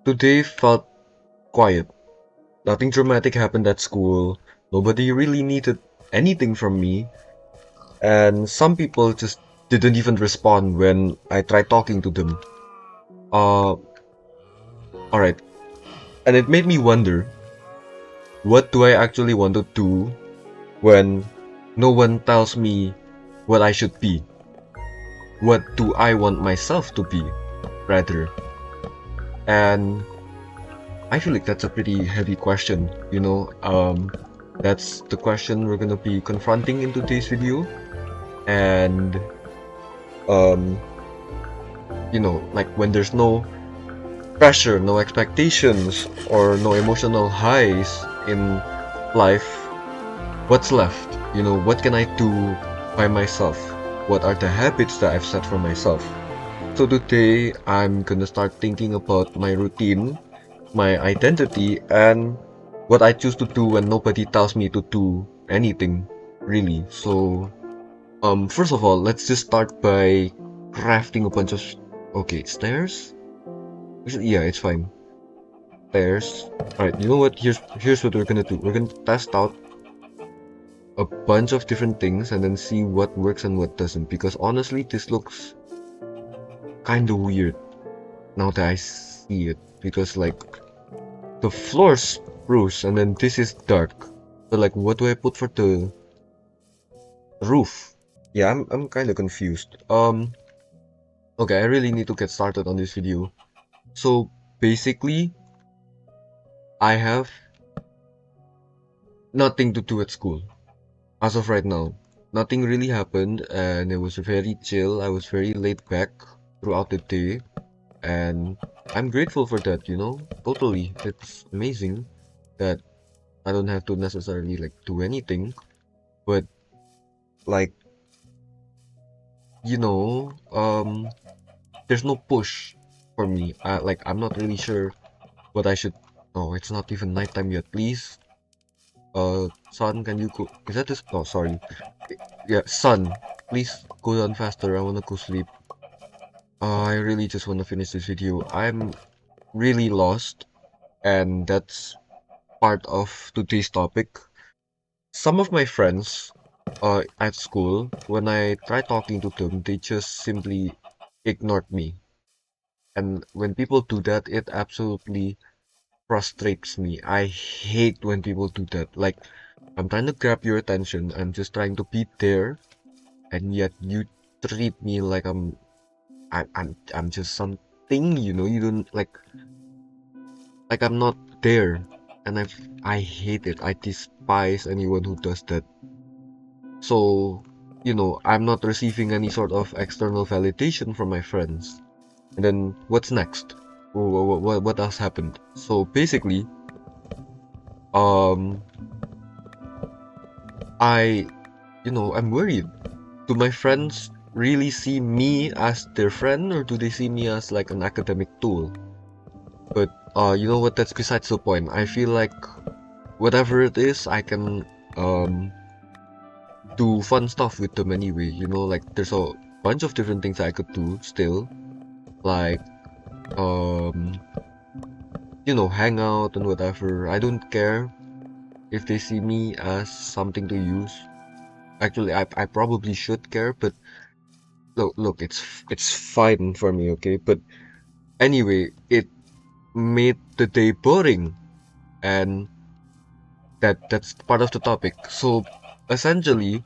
Today felt quiet. Nothing dramatic happened at school. Nobody really needed anything from me. And some people just didn't even respond when I tried talking to them. Uh, alright. And it made me wonder, what do I actually want to do when no one tells me what I should be? What do I want myself to be, rather? And I feel like that's a pretty heavy question, you know. That's the question we're gonna be confronting in today's video. And um, like when there's no pressure, no expectations, or no emotional highs in life, what's left? What can I do by myself? What are the habits that I've set for myself? So today I'm gonna start thinking about my routine, my identity, and what I choose to do when nobody tells me to do anything, really. So, first of all, let's just start by crafting a bunch of. Okay, stairs? Yeah, it's fine. Stairs. Alright, you know what? Here's what we're gonna do. We're gonna test out a bunch of different things and then see what works and what doesn't. Because honestly, this looks kinda weird now that I see it. Because like the floor's spruce and then this is dark. But like what do I put for the roof? Yeah, I'm kinda confused. Okay, I really need to get started on this video. So basically, I have nothing to do at school. As of right now, nothing really happened and it was very chill. I was very laid back throughout the day and I'm grateful for that, Totally. It's amazing that I don't have to necessarily like do anything, but like, you know, um there's no push for me. I'm not really sure what I should. Oh, it's not even nighttime yet. Please, son, can you go? Is that this? Oh, sorry. Yeah, son, please go down faster. I wanna go sleep. I really just wanna finish this video. I'm really lost, and that's part of today's topic. Some of my friends, at school, when I try talking to them, they just simply ignored me. And when people do that, it absolutely frustrates me. I hate when people do that. Like, I'm trying to grab your attention. I'm just trying to be there, and yet you treat me like I'm just something. You don't like I'm not there, and I hate it. I despise anyone who does that. So, I'm not receiving any sort of external validation from my friends. And then what's next? What else happened? So basically, um, I I'm worried. Do my friends really see me as their friend or do they see me as like an academic tool? But you know what? That's besides the point. I feel like whatever it is, I can um do fun stuff with them anyway. Like there's a bunch of different things I could do still, like um hang out and whatever. I don't care if they see me as something to use. Actually, I probably should care, but look, it's fine for me, okay? But anyway, it made the day boring, and that's part of the topic. So essentially,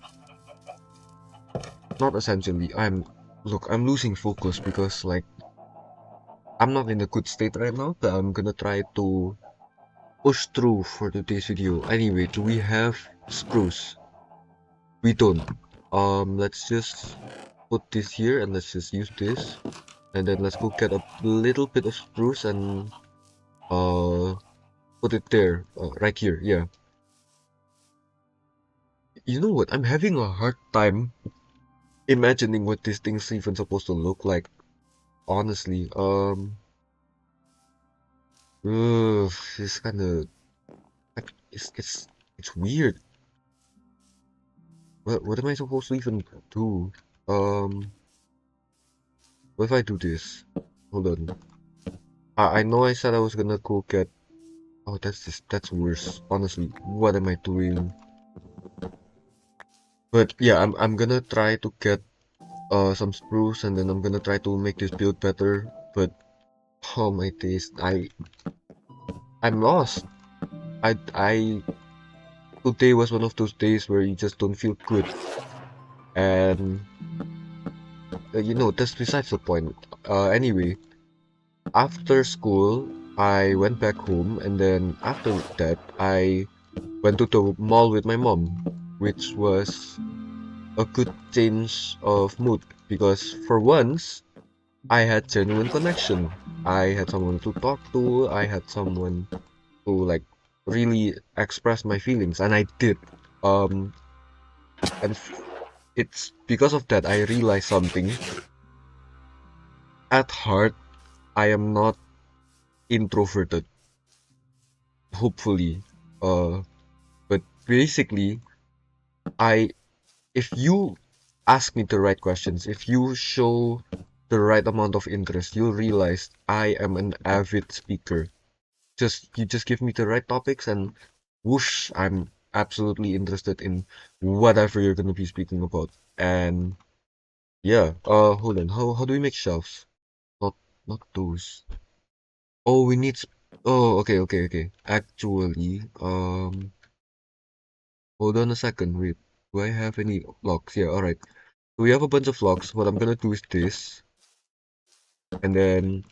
not essentially, I'm losing focus because like I'm not in a good state right now, but I'm gonna try to push through for today's video. Anyway, do we have spruce? We don't. Let's just put this here and let's just use this. And then let's go get a little bit of spruce and uh put it there, right here. Yeah. You know what? I'm having a hard time imagining what this thing's even supposed to look like. Honestly, it's kind of like it's weird. What am I supposed to even do? Um, what if I do this? Hold on. I know I said I was gonna go get. Oh, that's worse. Honestly, what am I doing? But yeah, I'm gonna try to get some spruce, and then I'm gonna try to make this build better. But oh my days, I'm lost. I today was one of those days where you just don't feel good, and that's besides the point. Anyway, after school, I went back home, and then after that, I went to the mall with my mom, which was a good change of mood because for once I had genuine connection. I had someone to talk to, I had someone to like really express my feelings, and I did. Um, and it's because of that I realized something. At heart, I am not introverted, hopefully. Uh, but basically, I if you ask me the right questions, if you show the right amount of interest, you'll realize I am an avid speaker. You just give me the right topics and whoosh, I'm absolutely interested in whatever you're gonna be speaking about. And yeah, hold on. How do we make shelves? Not not those. Oh, we need oh, okay. Actually, hold on a second. Wait. Do I have any logs? Yeah, all right. So we have a bunch of logs. What I'm gonna do is this, and then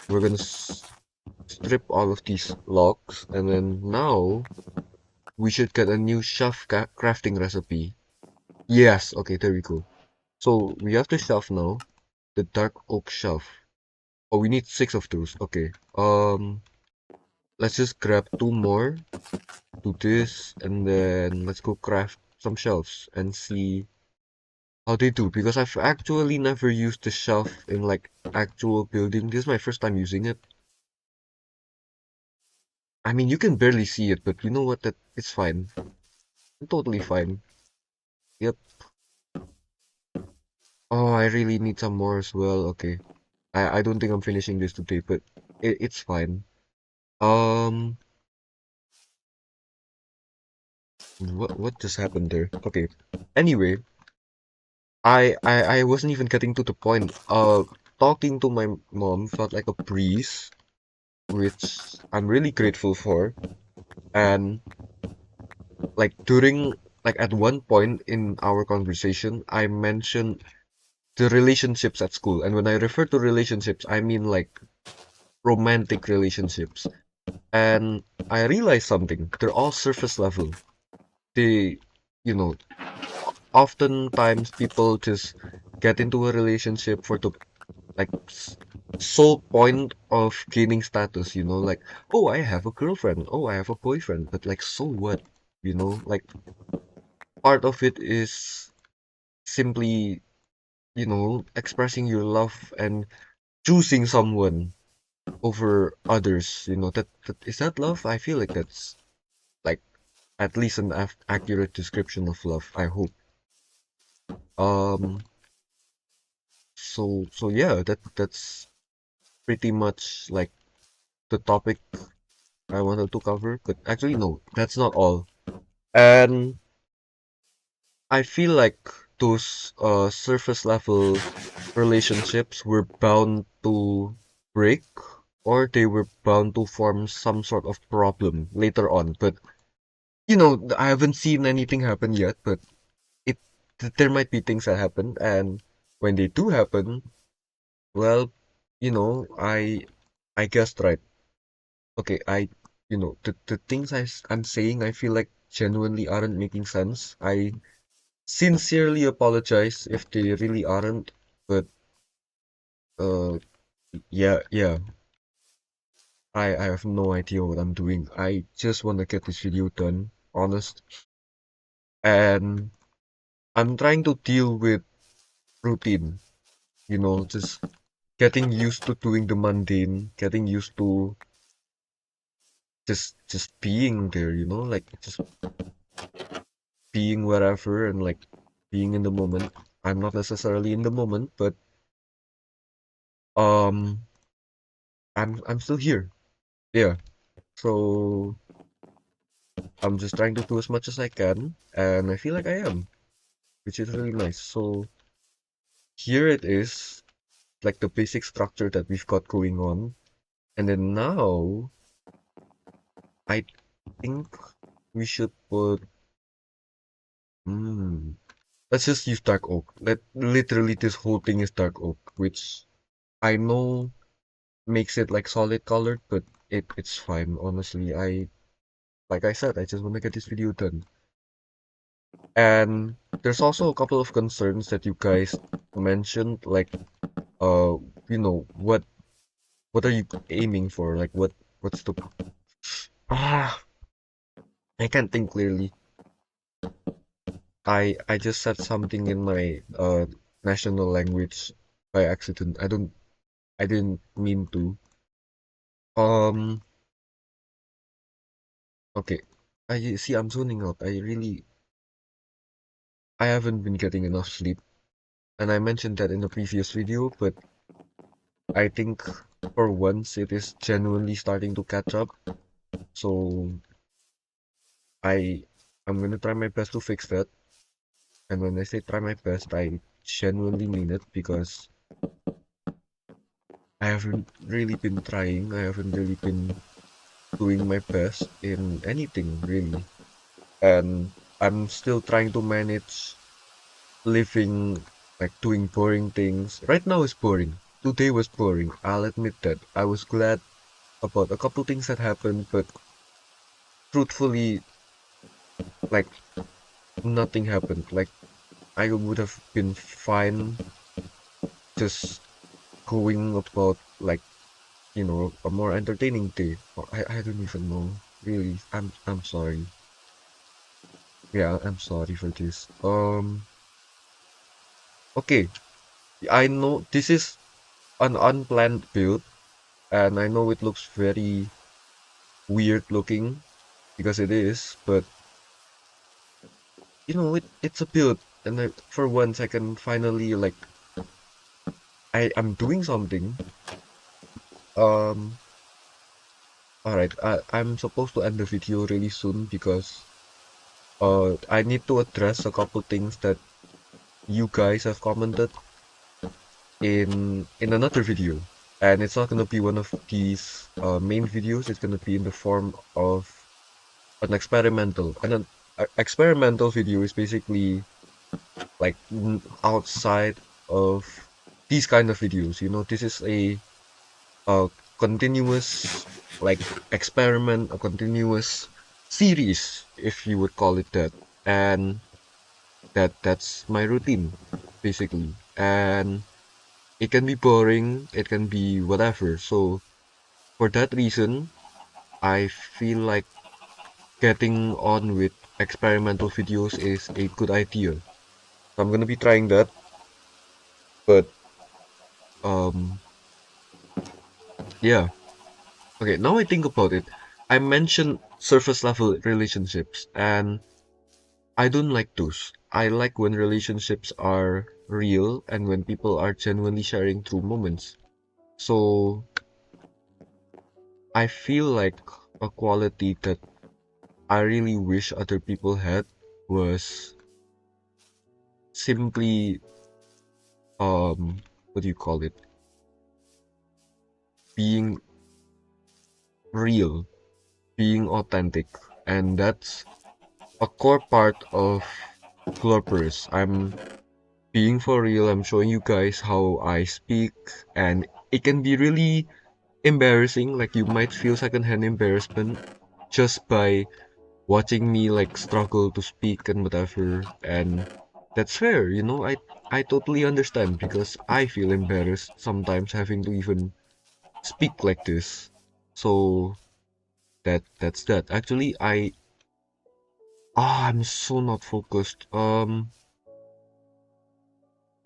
we're gonna strip all of these logs, and then now we should get a new shelf crafting recipe. Yes, okay, there we go. So we have the shelf now, the dark oak shelf. Oh, we need six of those. Okay. Let's just grab two more, do this, and then let's go craft some shelves and see how they do. Because I've actually never used the shelf in like actual building. This is my first time using it. I mean, you can barely see it, but you know what? That it's fine. Totally fine. Yep. Oh, I really need some more as well. Okay. I don't think I'm finishing this today, but it's fine. Um, what just happened there? Okay. Anyway, I wasn't even getting to the point. Talking to my mom felt like a breeze, which I'm really grateful for. And like during like at one point in our conversation, I mentioned the relationships at school. And when I refer to relationships, I mean like romantic relationships. And I realized something. They're all surface level. They, you know, oftentimes people just get into a relationship for the like sole point of gaining status, like, oh, I have a girlfriend, oh, I have a boyfriend, but like, so what? Like part of it is simply, expressing your love and choosing someone over others, that is that love? I feel like that's like at least an accurate description of love, I hope. Um, so yeah, that's pretty much like the topic I wanted to cover, but actually no, that's not all. And I feel like those surface level relationships were bound to break, or they were bound to form some sort of problem later on. But I haven't seen anything happen yet, but it there might be things that happen, and when they do happen, well, I guessed right. Okay, the things I'm saying, I feel like genuinely aren't making sense. I sincerely apologize if they really aren't, but uh, yeah, I have no idea what I'm doing. I just want to get this video done, honest, and I'm trying to deal with routine, just getting used to doing the mundane, getting used to just being there, like just being wherever and like being in the moment. I'm not necessarily in the moment, but um I'm still here. Yeah. So I'm just trying to do as much as I can, and I feel like I am, which is really nice. So here it is, like the basic structure that we've got going on. And then now I think we should put hmm, let's just use dark oak. Literally this whole thing is dark oak, which I know makes it like solid colored, but it's fine. Honestly, like I said, I just want to get this video done. And there's also a couple of concerns that you guys mentioned, like uh, what are you aiming for? Like what's the ah I can't think clearly. I just said something in my national language by accident. I didn't mean to. Um okay. I see I'm zoning out. I haven't been getting enough sleep. And I mentioned that in the previous video, but I think for once it is genuinely starting to catch up. So I I'm gonna try my best to fix that. And when I say try my best, I genuinely mean it because I haven't really been trying. I haven't really been doing my best in anything really. And I'm still trying to manage living, like doing boring things. Right now is boring. Today was boring. I'll admit that. I was glad about a couple things that happened, but truthfully, like nothing happened. Like I would have been fine just going about like, a more entertaining day. Or I don't even know. Really. I'm sorry. Yeah, I'm sorry for this. Okay. I know this is an unplanned build, and I know it looks very weird looking because it is, but it's a build, and for once I can finally like I'm doing something. Um, all right, I'm supposed to end the video really soon because I need to address a couple things that you guys have commented in another video, and it's not gonna be one of these main videos. It's gonna be in the form of an experimental, and an experimental video is basically like outside of these kind of videos. This is a continuous like experiment, a continuous series, if you would call it that, and that's my routine basically, and it can be boring, it can be whatever. So for that reason, I feel like getting on with experimental videos is a good idea. I'm gonna be trying that, but um, yeah. Okay, now I think about it. I mentioned surface level relationships, and I don't like those. I like when relationships are real and when people are genuinely sharing through moments. So I feel like a quality that I really wish other people had was simply what do you call it? Being real, being authentic. And that's a core part of Glorporous. I'm being for real. I'm showing you guys how I speak, and it can be really embarrassing. Like you might feel secondhand embarrassment just by watching me like struggle to speak and whatever. And that's fair, I totally understand because I feel embarrassed sometimes having to even speak like this. So that's that. Actually, I'm so not focused. I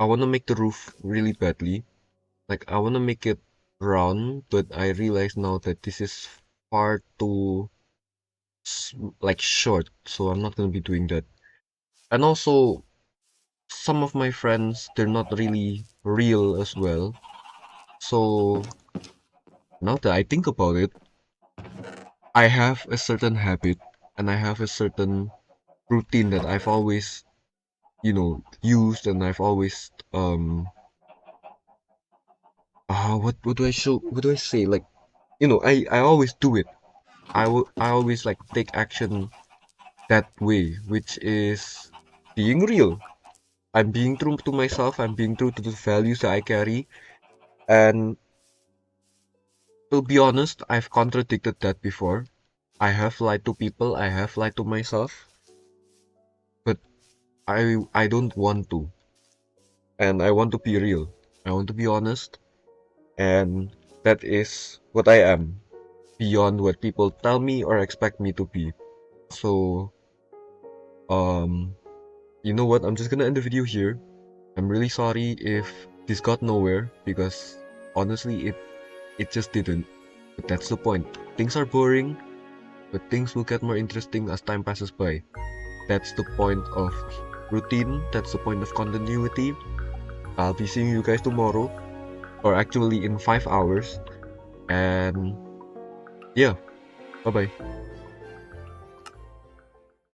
want to make the roof really badly. Like I want to make it round, but I realize now that this is far too like short, so I'm not gonna be doing that. And also, some of my friends, they're not really real as well. So Now that I think about it, I have a certain habit and I have a certain routine that I've always, used, and I've always what do I say? Like, I always do it. I always like take action that way, which is being real. I'm being true to myself, I'm being true to the values that I carry. And to be honest, I've contradicted that before. I have lied to people, I have lied to myself, but I don't want to. And I want to be real. I want to be honest, and that is what I am, beyond what people tell me or expect me to be. So, um, you know what? I'm just gonna end the video here. I'm really sorry if this got nowhere, because honestly, it just didn't. But that's the point. Things are boring, but things will get more interesting as time passes by. That's the point of routine. That's the point of continuity. I'll be seeing you guys tomorrow, or actually in 5 hours. And yeah, bye bye.